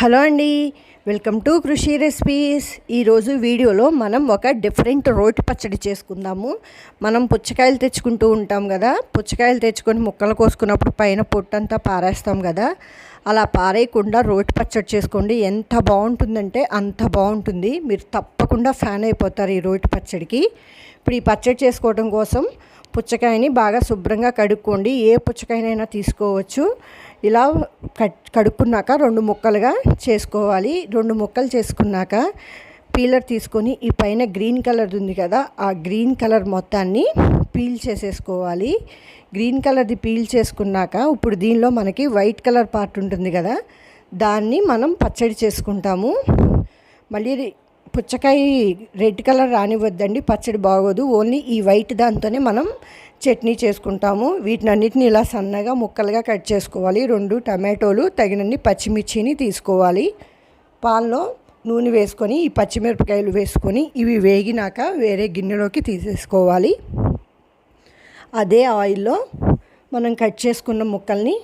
Hello అండి, welcome to కృషి recipes. ఈరోజు వీడియోలో మనం ఒక డిఫరెంట్ రోటి పచ్చడి చేసుకుందాము. మనం పుచ్చకాయలు తెచ్చుకుంటూ ఉంటాం కదా, పుచ్చకాయలు తెచ్చుకొని ముక్కలు కోసుకున్నప్పుడు పైన పొట్టంతా పారేస్తాం కదా, అలా పారేయకుండా రోటి పచ్చడి చేసుకోండి. ఎంత బాగుంటుందంటే అంత బాగుంటుంది. మీరు తప్పకుండా ఫ్యాన్ అయిపోతారు ఈ రోటి పచ్చడికి. ఇప్పుడు ఈ పచ్చడి చేసుకోవడం కోసం పుచ్చకాయని బాగా శుభ్రంగా కడుక్కోండి. ఏ పుచ్చకాయనైనా తీసుకోవచ్చు. ఇలా కడుక్కున్నాక 2 ముక్కలుగా చేసుకోవాలి. 2 ముక్కలు చేసుకున్నాక పీలర్ తీసుకొని ఈ పైన గ్రీన్ కలర్ ఉంది కదా, ఆ గ్రీన్ కలర్ మొత్తాన్ని పీల్ చేసేసుకోవాలి. గ్రీన్ కలర్ది పీల్ చేసుకున్నాక ఇప్పుడు దీనిలో మనకి వైట్ కలర్ పార్ట్ ఉంటుంది కదా, దాన్ని మనం పచ్చడి చేసుకుంటాము. మళ్ళీ పుచ్చకాయ రెడ్ కలర్ రానివ్వద్దండి, పచ్చడి బాగోదు. ఓన్లీ ఈ వైట్ దాంతోనే మనం చట్నీ చేసుకుంటాము. వీటినన్నిటిని ఇలా సన్నగా ముక్కలుగా కట్ చేసుకోవాలి. 2 టమాటోలు, తగినన్ని పచ్చిమిర్చిని తీసుకోవాలి. పాల్లో నూనె వేసుకొని ఈ పచ్చిమిరపకాయలు వేసుకొని ఇవి వేగినాక వేరే గిన్నెలోకి తీసేసుకోవాలి. అదే ఆయిల్లో మనం కట్ చేసుకున్న ముక్కల్ని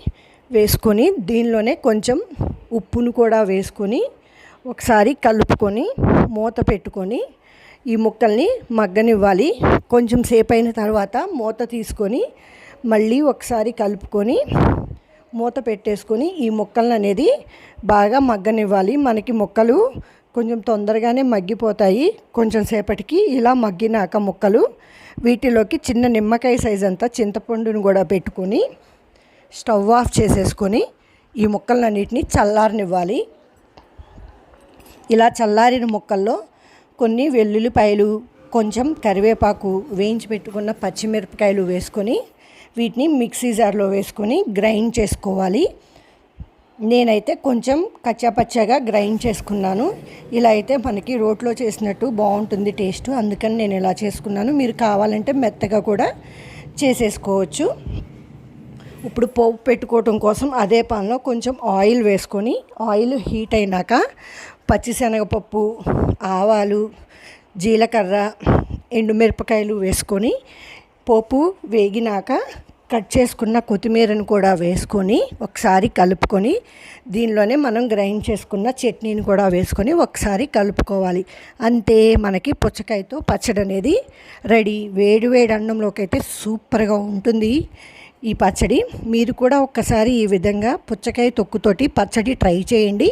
వేసుకొని దీనిలోనే కొంచెం ఉప్పును కూడా వేసుకొని ఒకసారి కలుపుకొని మూత పెట్టుకొని ఈ ముక్కల్ని మగ్గనివ్వాలి. కొంచెం సేపు అయిన తర్వాత మూత తీసుకొని మళ్ళీ ఒకసారి కలుపుకొని మూత పెట్టేసుకొని ఈ ముక్కలను అనేది బాగా మగ్గనివ్వాలి. మనకి ముక్కలు కొంచెం తొందరగానే మగ్గిపోతాయి. కొంచెం సేపటికి ఇలా మగ్గినాక ముక్కలు వీటిలోకి చిన్న నిమ్మకాయ సైజ్ అంతా చింతపండును కూడా పెట్టుకొని స్టవ్ ఆఫ్ చేసేసుకొని ఈ ముక్కలన్నిటిని చల్లారనివ్వాలి. ఇలా చల్లారిన ముక్కల్లో కొన్ని వెల్లుల్లిపాయలు, కొంచెం కరివేపాకు, వేయించి పెట్టుకున్న పచ్చిమిరపకాయలు వేసుకొని వీటిని మిక్సీ జార్లో వేసుకొని గ్రైండ్ చేసుకోవాలి. నేనైతే కొంచెం కచ్చాపచ్చాగా గ్రైండ్ చేసుకున్నాను. ఇలా అయితే మనకి రోట్లో చేసినట్టు బాగుంటుంది టేస్ట్, అందుకని నేను ఇలా చేసుకున్నాను. మీరు కావాలంటే మెత్తగా కూడా చేసేసుకోవచ్చు. ఇప్పుడు పోపు పెట్టుకోవటం కోసం అదే పాన్లో కొంచెం ఆయిల్ వేసుకొని ఆయిల్ హీట్ అయినాక పచ్చిశనగపప్పు, ఆవాలు, జీలకర్ర, ఎండుమిరపకాయలు వేసుకొని పోపు వేగినాక కట్ చేసుకున్న కొత్తిమీరను కూడా వేసుకొని ఒకసారి కలుపుకొని దీనిలోనే మనం గ్రైండ్ చేసుకున్న చట్నీని కూడా వేసుకొని ఒకసారి కలుపుకోవాలి. అంతే, మనకి పుచ్చకాయతో పచ్చడి అనేది రెడీ. వేడి వేడి అన్నంలోకి అయితే సూపర్గా ఉంటుంది ఈ పచ్చడి. మీరు కూడా ఒక్కసారి ఈ విధంగా పుచ్చకాయ తొక్కుతోటి పచ్చడి ట్రై చేయండి.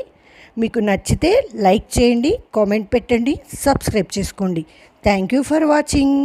మీకు నచ్చితే లైక్ చేయండి, కామెంట్ పెట్టండి, సబ్స్క్రైబ్ చేసుకోండి. Thank you for watching.